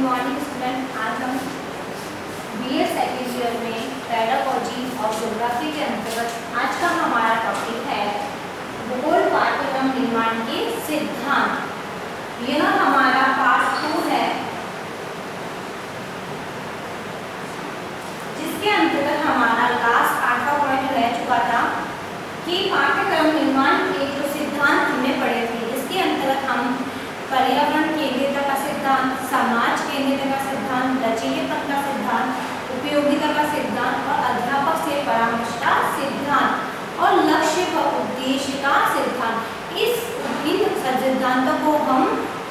Morning student. आज हम BA second year में पेडागोजी और ज्योग्राफी के अंतर्गत आज का हमारा टॉपिक है भूगोल पाठ्यक्रम निर्माण के सिद्धांत। यह हमारा पार्ट 2 है, जिसके अंतर्गत हमारा लास्ट 8वां पॉइंट रह चुका था कि पाठ्यक्रम निर्माण के जो सिद्धांत हमने पढ़े थे, इसके अंतर्गत हम पर्यावरण केंद्रितता का सिद्धांत, समाज केंद्रितता का सिद्धांत, लचीलेपन का सिद्धांत, उपयोगिता का सिद्धांत और अध्यापक से परामर्श का सिद्धांत और लक्ष्य व उद्देश्य का सिद्धांत, इन सिद्धांतों को हम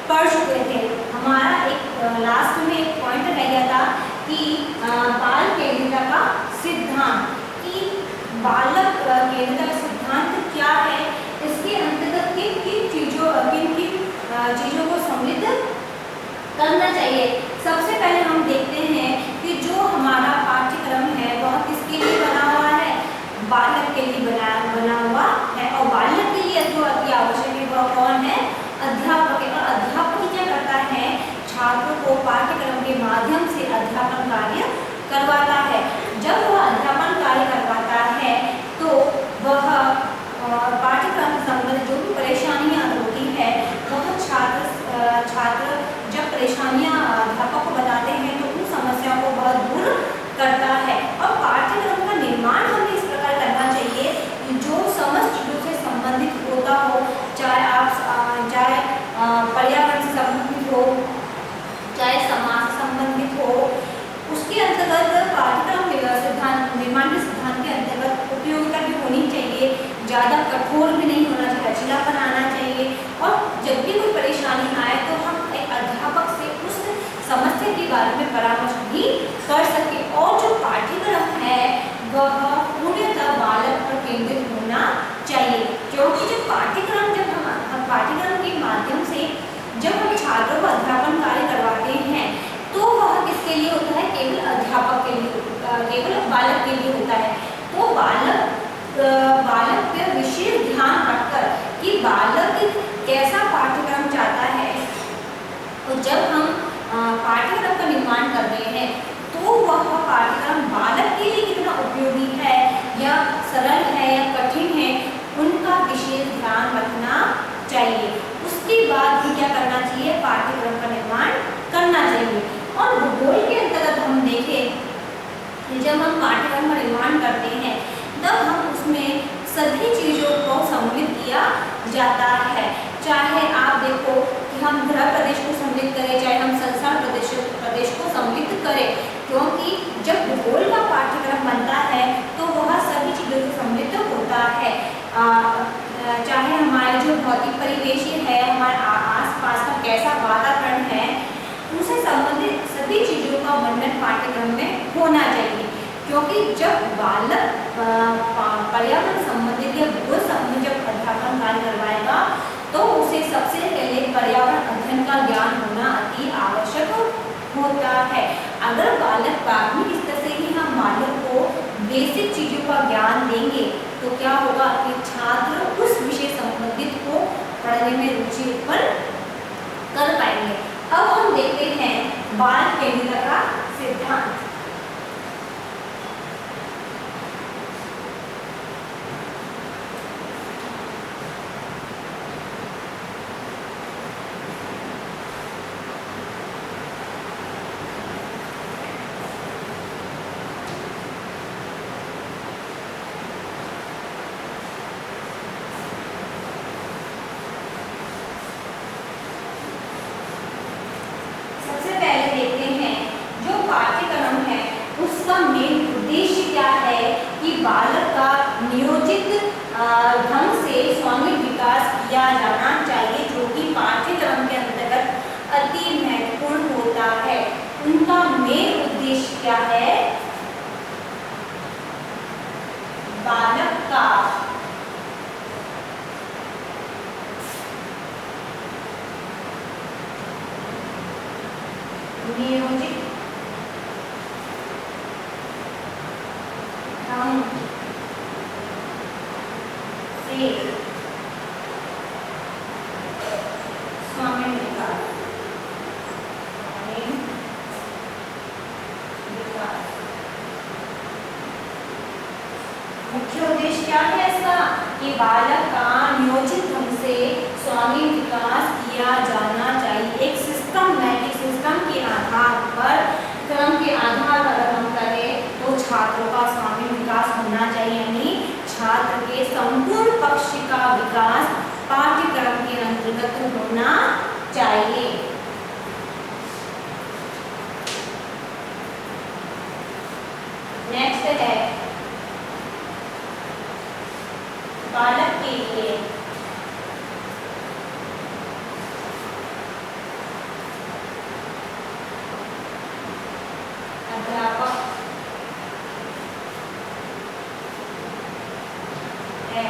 पढ़ चुके थे। हमारा एक लास्ट में एक पॉइंट रह गया था कि बाल केंद्रितता का सिद्धांत, कि बालक केंद्रितता का सिद्धांत क्या है, इसके अंतर्गत किन किन चीज़ों को सम्मिलित करना चाहिए। सबसे पहले हम देखते हैं कि जो हमारा पाठ्यक्रम है वह किसके लिए बना हुआ है, बालक के लिए बना हुआ है। और बालक के लिए जो अति आवश्यक है वह कौन है, अध्यापक है। और अध्यापक क्या करता है, छात्रों को पाठ्यक्रम के माध्यम से अध्यापन कार्य करवाता है। जब वह अध्यापन कार्य करवाता है तो वह पाठ्यक्रम से संबंधित जो भी परेशानियाँ होती है वह छात्र जब परेशानियाँ अध्यापक को बताते हैं तो उन समस्याओं को वह दूर करता है। और पाठ्यक्रम का निर्माण हमें इस प्रकार करना चाहिए जो समस्त चीज़ों से संबंधित होता हो, चाहे पर्यावरण से संबंधित हो, चाहे समाज से संबंधित हो। उसके अंतर्गत पाठ्यक्रम सिद्धांत निर्माण के सिद्धांत के अंतर्गत उपयोगिता भी होनी चाहिए, ज़्यादा कठोर भी नहीं होना चाहिए, लचीलापन आना चाहिए। और जब भी कोई परेशानी आए तो हम एक अध्यापक से उस समस्या के बारे में परामर्श भी कर सके। और जो पाठ्यक्रम है वह पूर्णतः बालक पर केंद्रित होना चाहिए, क्योंकि जब हम पाठ्यक्रम के माध्यम से जब हम छात्रों को अध्यापन कार्य करवाते हैं तो वह किसके लिए होता है, केवल अध्यापक के लिए, केवल बालक के लिए होता है। तो बालक पर विशेष ध्यान रखकर कि बालक कैसा पाठ्यक्रम चाहता है, तो जब हम पाठ्यक्रम का निर्माण कर रहे हैं तो वह पाठ्यक्रम बालक के लिए कितना उपयोगी है या सरल है या कठिन है, उनका विशेष ध्यान रखना चाहिए। उसके बाद भी क्या करना चाहिए, पाठ्यक्रम का निर्माण करना चाहिए। और भूगोल के अंतर्गत हम देखें, जब हम पाठ्यक्रम का निर्माण करते हैं तब हम उसमें सभी चीज़ों को सम्मिलित किया जाता है। चाहे आप देखो कि हम ध्रुव प्रदेश को सम्मिलित करें, चाहे हम संसार प्रदेश को सम्मिलित करें, क्योंकि जब भूगोल का पाठ्यक्रम बनता है तो वह सभी चीज़ों से सम्मिलित होता है। चाहे हमारे जो भौतिक परिवेश है, हमारे आसपास का कैसा वातावरण है, उनसे संबंधित सभी चीज़ों का वर्णन पाठ्यक्रम में होना चाहिए। क्योंकि जब बालक पर्यावरण संबंधित या भूगोल संबंधित जब अध्यापन कार्य करवाएगा तो उसे सबसे पहले पर्यावरण अध्ययन का ज्ञान होना अति आवश्यक होता है। अगर बालक प्राथमिक स्तर से ही हम बालक को बेसिक चीज़ों का ज्ञान देंगे तो क्या होगा कि छात्र उस विषय संबंधित को पढ़ने में रुचि उत्पन्न कर पाएंगे। अब हम देखते हैं बाल केंद्रितता का सिद्धांत। बालक का नियोजित ढंग से स्वांगिक विकास किया जाना चाहिए, जो कि पाठ्यक्रम के अंतर्गत अति महत्वपूर्ण होता है। उनका मेन उद्देश्य क्या है, बालक का नियोजित से स्वांगिक विकास बालक का नियोजित ढंग से स्वामी विकास किया जाना चाहिए। एक सिस्टमैटिक सिस्टम के आधार पर, क्रम के आधार पर अगर हम करें तो छात्रों का स्वामी विकास होना चाहिए, यानी छात्र के संपूर्ण पक्ष का विकास पाठ्यक्रम के अंतर्गत होना चाहिए। नेक्स्ट है बालक के लिए अध्यापक है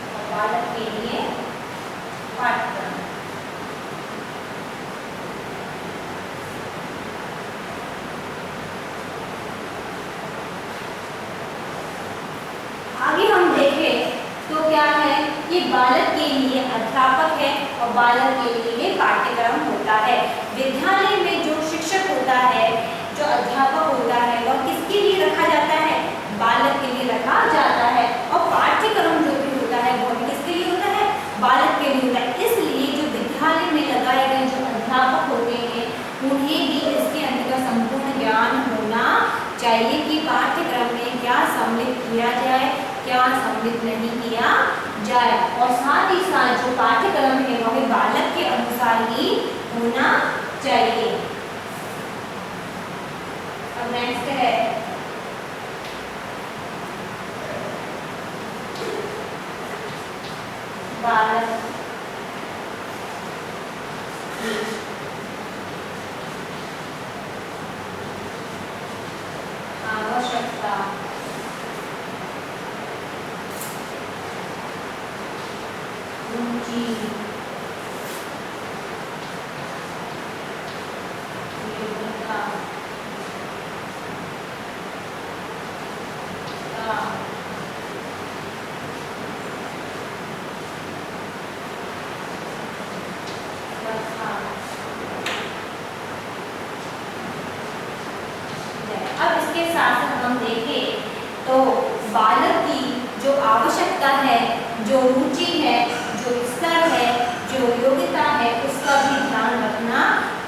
और बालक के लिए पाठ्यक्रम। आगे हम देखें तो क्या है कि बालक के लिए अध्यापक है और बालक के लिए पाठ्यक्रम होता है। विद्यालय में जो शिक्षक होता है, जो अध्यापक होता है, वह किसके लिए रखा जाता है? बालक के लिए रखा जाता है। और पाठ्यक्रम जो भी होता है वो भी किसके लिए होता है? बालक के लिए होता है। इसलिए जो विद्यालय में लगाए गए जो अध्यापक होते हैं उन्हें भी इसके अंतर्गत संपूर्ण ज्ञान होना चाहिए कि पाठ्यक्रम में क्या सम्मिलित किया जाए, क्या सम्मिलित नहीं किया जाए, और साथ ही साथ जो पाठ्यक्रम है वह बालक के अनुसार ही होना चाहिए। अब नेक्स्ट है बालक की आवश्यकता, रुचि, योग्यता का अब इसके साथ हम देखें तो बालक की जो आवश्यकता है, जो रुचि है, जो स्तर है, जो योग्यता है, उसका भी ध्यान रखना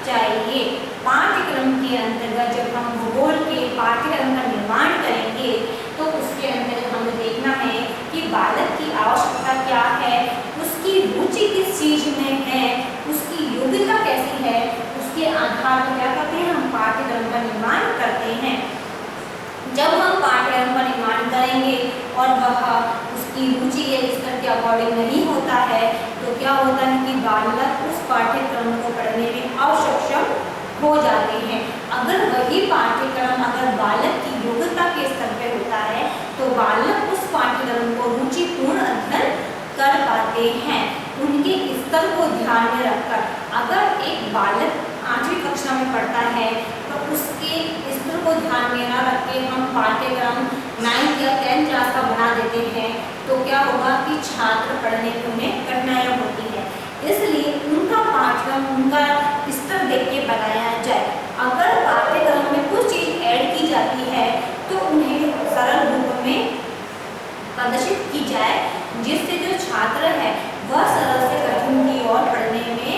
चाहिए। पाठ्यक्रम के अंतर्गत जब हम भूगोल के पाठ्यक्रम का निर्माण करेंगे तो उसके अंदर हमें देखना है कि बालक की आवश्यकता क्या है, उसकी रुचि किस चीज में है, उसकी योग्यता कैसी है, उसके आधार पर क्या करते हैं, हम पाठ्यक्रम का निर्माण करते हैं। जब हम पाठ्यक्रम का निर्माण करेंगे और वह उसकी रुचि या स्तर के अकॉर्डिंग नहीं होता है तो क्या होता है कि बालक उस पाठ्यक्रम को पढ़ने में अक्षम हो जाते हैं। अगर वही पाठ्यक्रम अगर बालक की योग्यता के स्तर पे होता है तो बालक उस पाठ्यक्रम को रुचिपूर्ण अध्ययन कर पाते हैं। उनके स्तर को ध्यान में रखकर, अगर एक बालक 8वीं कक्षा में पढ़ता है तो उसके स्तर को ध्यान में न रख के हम पाठ्यक्रम 9th या 10th क्लास का बना देते हैं तो क्या होगा कि छात्र पढ़ने में उन्हें कठिनाइयाँ होती है। इसलिए उनका पाठ्यक्रम, उनका स्तर देख के बनाया जाए। अगर पाठ्यक्रम में कुछ चीज़ ऐड की जाती है तो उन्हें सरल रूप में प्रदर्शित की जाए जिससे जो छात्र है वह सरल से कठिन की ओर पढ़ने में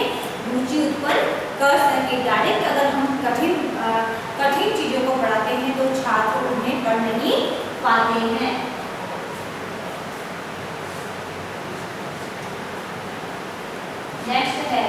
रुचि उत्पन्न कर सके। डायरेक्ट अगर हम कठिन चीज़ों को पढ़ाते हैं तो छात्र उन्हें पढ़ नहीं पाते हैं। नेक्स्ट है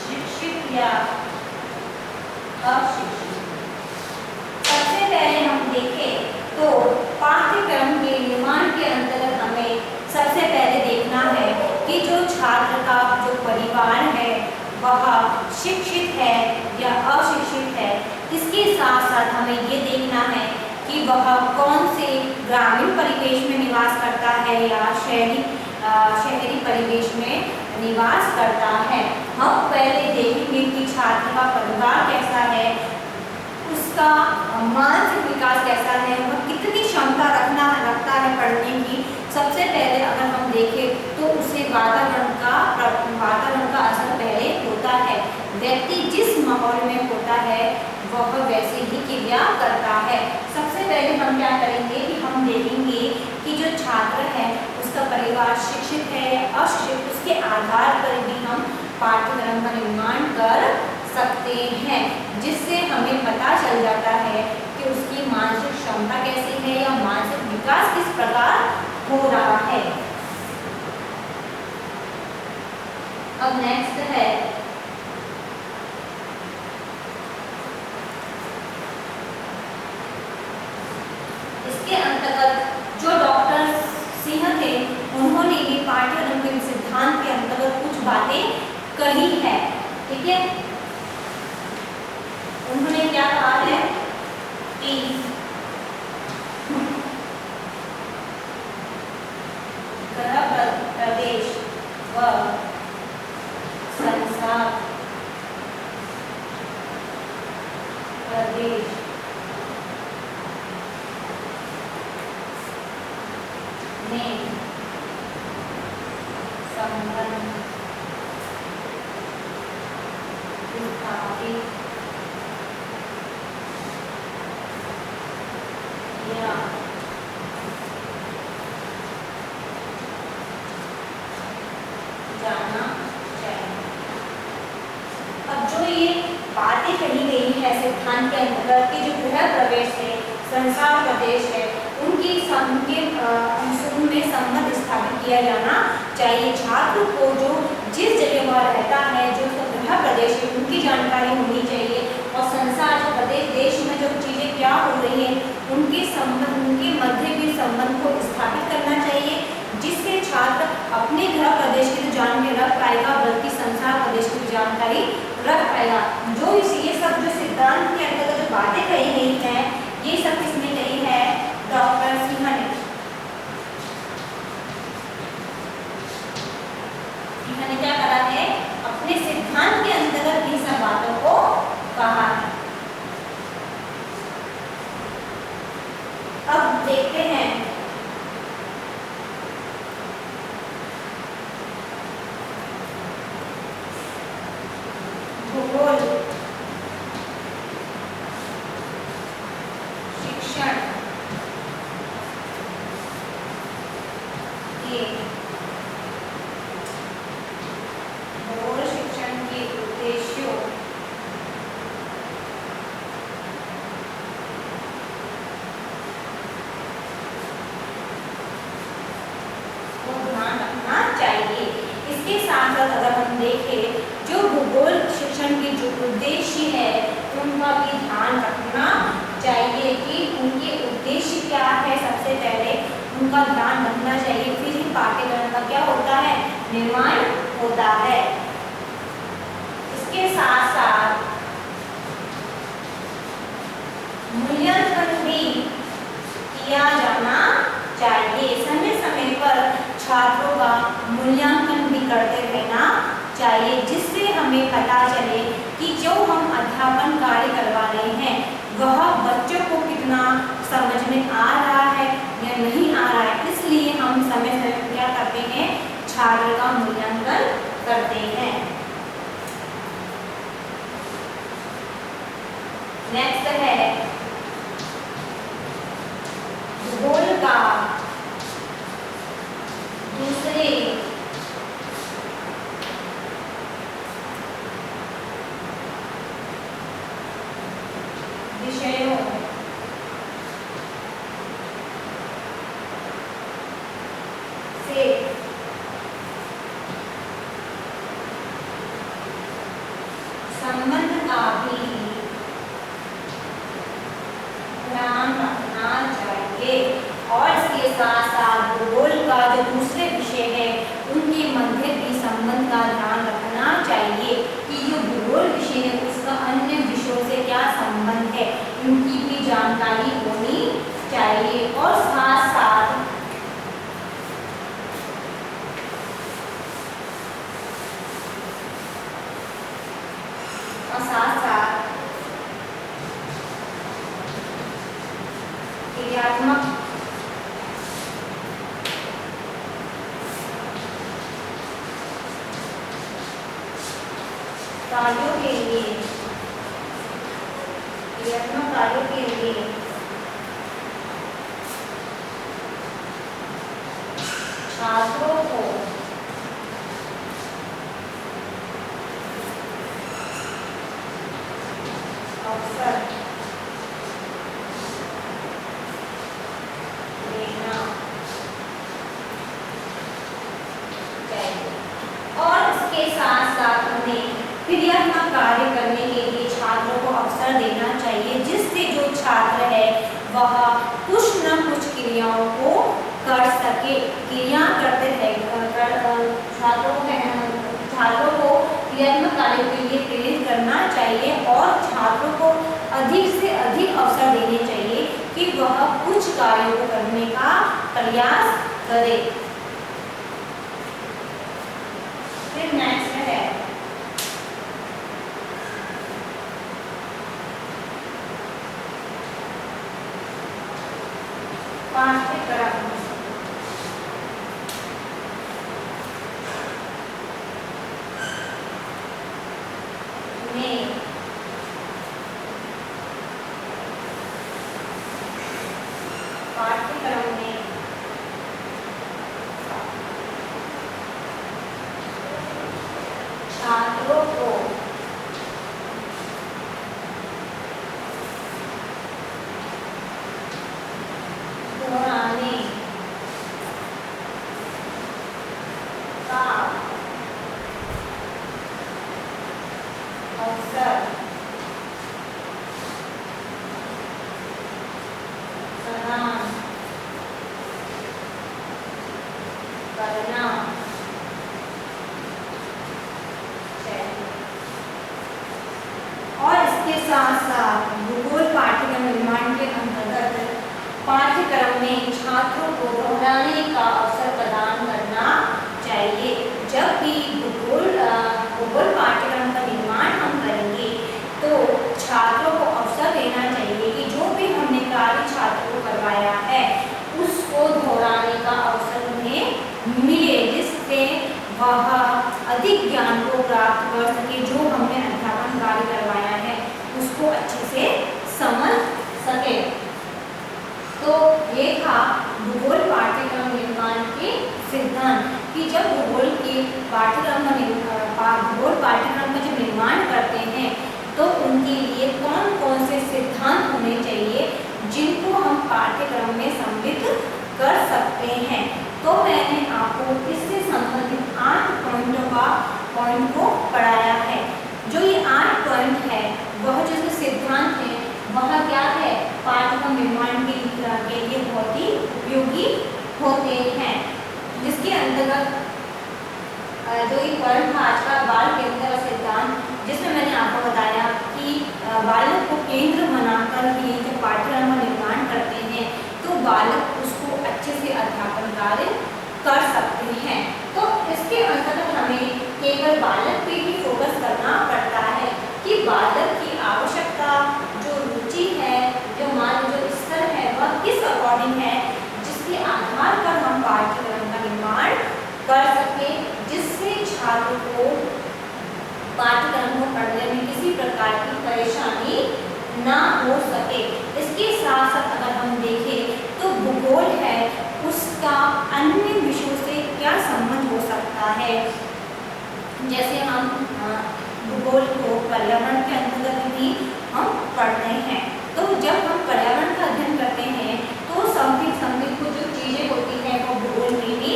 शिक्षित या अशिक्षित। सबसे पहले हम देखें तो पाठ्यक्रम के निर्माण के अंतर्गत हमें सबसे पहले देखना है कि जो छात्र का जो परिवार है वह शिक्षित है या अशिक्षित है। इसके साथ साथ हमें ये देखना है कि वह कौन से ग्रामीण परिवेश में निवास करता है या शहरी परिवेश में निवास करता है। हम पहले देखेंगे कि छात्र का परिवार कैसा है, उसका उसका मानसिक विकास कैसा है, वह कितनी क्षमता रखता है पढ़ने की। सबसे पहले अगर हम देखें तो उसे वातावरण का असर पहले होता है। व्यक्ति जिस माहौल में होता है वह वैसे ही क्रिया करता है। सबसे पहले हम क्या करेंगे कि हम देखेंगे कि जो छात्र है उसका परिवार शिक्षित है या अशिक्षित, उसके आधार पर भी हम पाठ्यक्रम का निर्माण कर सकते हैं, जिससे हमें पता चल जाता है कि उसकी मानसिक क्षमता कैसी है या मानसिक विकास किस प्रकार हो रहा है। अब नेक्स्ट है इसके अंतर्गत जो डॉक्टर सिंह थे उन्होंने भी पाठ्यक्रम के सिद्धांत के अंतर्गत कुछ बातें कही है। ठीक है, उन्होंने क्या कहा है कि ग्रह प्रवेश व संसार प्रवेश में संबंध स्थापित किया जाना चाहिए। अब जो ये बातें कही गई है सिद्धांत के अंतर्गत कि जो गृह प्रवेश है, संसार प्रदेश है, उनके में संबंध स्थापित किया जाना चाहिए। छात्र को जो जिस जगह वह रहता है, जो उसका गृह प्रदेश है, उनकी जानकारी होनी चाहिए और संसार जो प्रदेश देश में जो चीज़ें क्या हो रही है उनके मध्य भी संबंध को स्थापित करना चाहिए, जिससे छात्र अपने गृह प्रदेश की तो जानकारी रख पाएगा बल्कि संसार प्रदेश की जानकारी रख पाएगा। जो ये सब जो सिद्धांत के अंतर्गत जो बातें कही गई हैं ये सब किसने कही है? डॉक्टर सिंह ने। सिंह ने क्या करा है? अपने सिद्धांत के अंतर्गत इन सब बातों को कहा है। अब देखते हैं भूगोल शिक्षण के उद्देश्यों को ध्यान रखना चाहिए। इसके साथ साथ अगर हम देखें जो भूगोल शिक्षण के जो उद्देश्य है उनका भी ध्यान रखना चाहिए कि उनके उद्देश्य क्या है। सबसे पहले उनका ध्यान रखना चाहिए, फिर ही पाठ्यक्रम का क्या होता है? निर्माण होता है। इसके साथ साथ मूल्यांकन भी किया जाना चाहिए। समय समय पर छात्रों का मूल्यांकन भी करते रहना चाहिए, जिससे हमें पता चले कि जो हम अध्यापन कार्य करवा रहे हैं वह बच्चों को कितना समझ में आ रहा है या नहीं आ रहा है। इसलिए हम समय समय पर क्या करते हैं? छात्र का मूल्यांकन करते हैं। नेक्स्ट है भूगोल का दूसरे विषयों से संबंध का भी ध्यान रखना चाहिए। और इसके साथ साथ भूगोल का जो दूसरे विषय है उनके मध्य भी संबंध का ध्यान रखना चाहिए कि जो भूगोल विषय है उसका अन्य विषयों से क्या संबंध है, उनकी भी जानकारी होनी चाहिए। और साथ साथ कार्यों के लिए, क्रियात्मक कार्यों के लिए छात्रों को अवसर देना चाहिए। और इसके साथ साथ हमें क्रियात्मक कार्य करने के लिए छात्रों को अवसर देना चाहिए, जिससे जो छात्र है वह कुछ न कुछ क्रियाओं को कर सके। क्रिया करते रहे छात्रों को क्रियात्मक कार्य के लिए प्रेरित करना चाहिए और छात्रों को अधिक से अधिक अवसर देने चाहिए कि वह कुछ कार्यों को करने का प्रयास करे। फिर नेक्स्ट है पाठ्यक्रम में छात्रों को दोहराने का अवसर प्रदान करना चाहिए। और इसके साथ साथ भूगोल पाठ्यक्रम निर्माण के अंतर्गत पाठ्यक्रम में छात्रों को दोहराने का अवसर प्रदान करना चाहिए। जब भी भूगोल पाठ्यक्रम का निर्माण हम करेंगे तो छात्रों को अवसर देना चाहिए कि जो भी हमने कार्य छात्रों को करवाया है उसको दोहराने का अवसर उन्हें मिले, जिससे वह अधिक ज्ञान को प्राप्त कर सके। जो हमने अध्यापन कार्य करवाया है उसको अच्छे से समझ सके। तो ये था भूगोल पाठ्यक्रम निर्माण के सिद्धांत कि जब भूगोल पाठ्यक्रम का जब निर्माण करते हैं तो उनके लिए कौन कौन से सिद्धांत होने चाहिए जिनको हम पाठ्यक्रम में सम्मिलित कर सकते हैं। तो मैंने आपको इससे संबंधित 8 पॉइंट को पढ़ाया है। जो ये 8 पॉइंट है वह जो सिद्धांत है वह क्या है, पाठ्यक्रम निर्माण के लिए बहुत ही उपयोगी होते हैं। जिसके अंतर्गत जो ये पॉइंट था आज का बाल केंद्र सिद्धांत, जिसमें मैंने आपको बताया कि बालक को केंद्र बनाकर ही जब पाठ्यक्रम का निर्माण करते हैं तो बालक उसको अच्छे से अध्यापन कार्य कर सकते हैं। तो इसके अंतर्गत हमें केवल बालक पे ही फोकस करना पड़ता है कि बालक की आवश्यकता, जो रुचि है, जो स्तर है वह किस अकॉर्डिंग है, जिसके आधार पर हम पाठ्यक्रम का निर्माण कर सके, जिससे छात्र को पाठ्यक्रम को पढ़ने में किसी प्रकार की परेशानी ना हो सके। इसके साथ साथ अगर हम देखें तो भूगोल है उसका अन्य विषयों से क्या संबंध हो सकता है। जैसे हम भूगोल को पर्यावरण के अंतर्गत भी हम पढ़ते हैं, तो जब हम पर्यावरण का अध्ययन करते हैं तो संबंधित कुछ जो चीज़ें होती हैं वो भूगोल में भी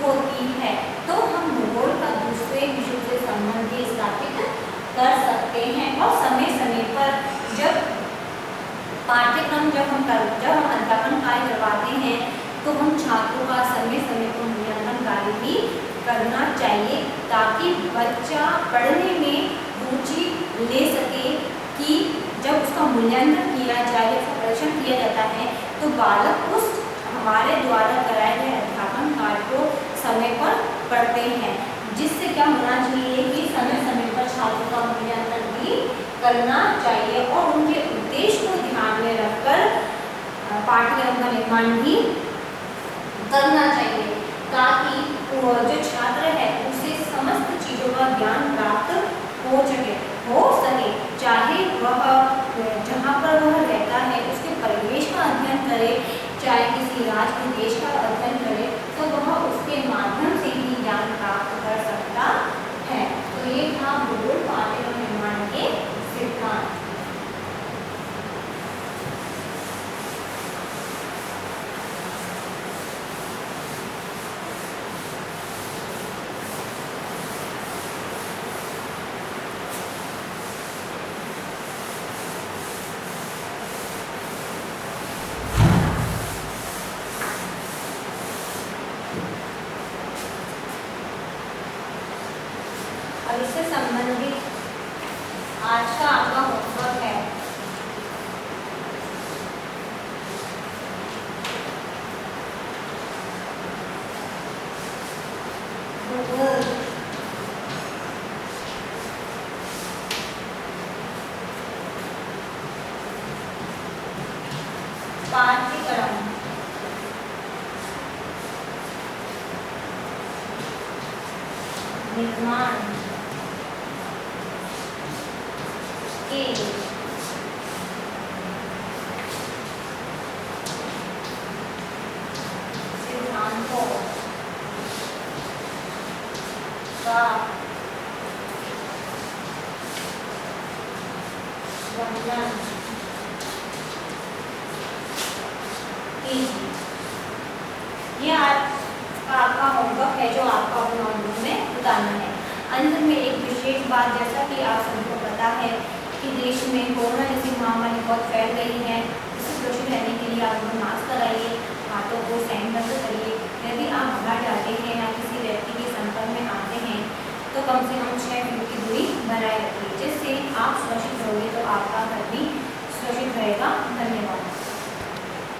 होती है। तो हम भूगोल का दूसरे विषयों से संबंध स्थापित कर सकते हैं। और समय समय पर जब पाठ्यक्रम जब हम अध्यापन कार्य करवाते हैं तो हम छात्रों का समय समय पर मूल्यांकन कार्य भी करना चाहिए, ताकि बच्चा पढ़ने में रुचि ले सके कि जब उसका मूल्यांकन किया जाए, उसका परीक्षण किया जाता है तो बालक उस हमारे द्वारा कराए गए अध्यापन कार्य को समय पर पढ़ते हैं। जिससे क्या होना चाहिए कि समय समय पर छात्रों का मूल्यांकन भी करना चाहिए और उनके उद्देश्य को ध्यान में रखकर पाठ्यक्रम का निर्माण भी करना चाहिए, ताकि जो छात्र है उसे समस्त चीज़ों का ज्ञान प्राप्त हो सके। अब इससे संबंधित आज का आपका होमवर्क है भूगोल। पाठ्यक्रम निर्माण के सिद्धांतों का वर्णन कीजिए। ये आज का आपका होमवर्क है जो आपको अपने नोटबुक में बताना है। अंत में एक विशेष बात, जैसा कि आप सबको पता है कि देश में कोरोना जैसी महामारी बहुत फैल गई है। इससे सुरक्षित रहने के लिए आप मास्क लगाइए, हाथों को सैनिटाइज करिए। यदि आप बाहर जाते हैं या किसी व्यक्ति के संपर्क में आते हैं तो कम से कम 6 फीट की दूरी बनाए रखिए, जिससे आप सुरक्षित रहोगे तो आपका घर भी सुरक्षित रहेगा। धन्यवाद।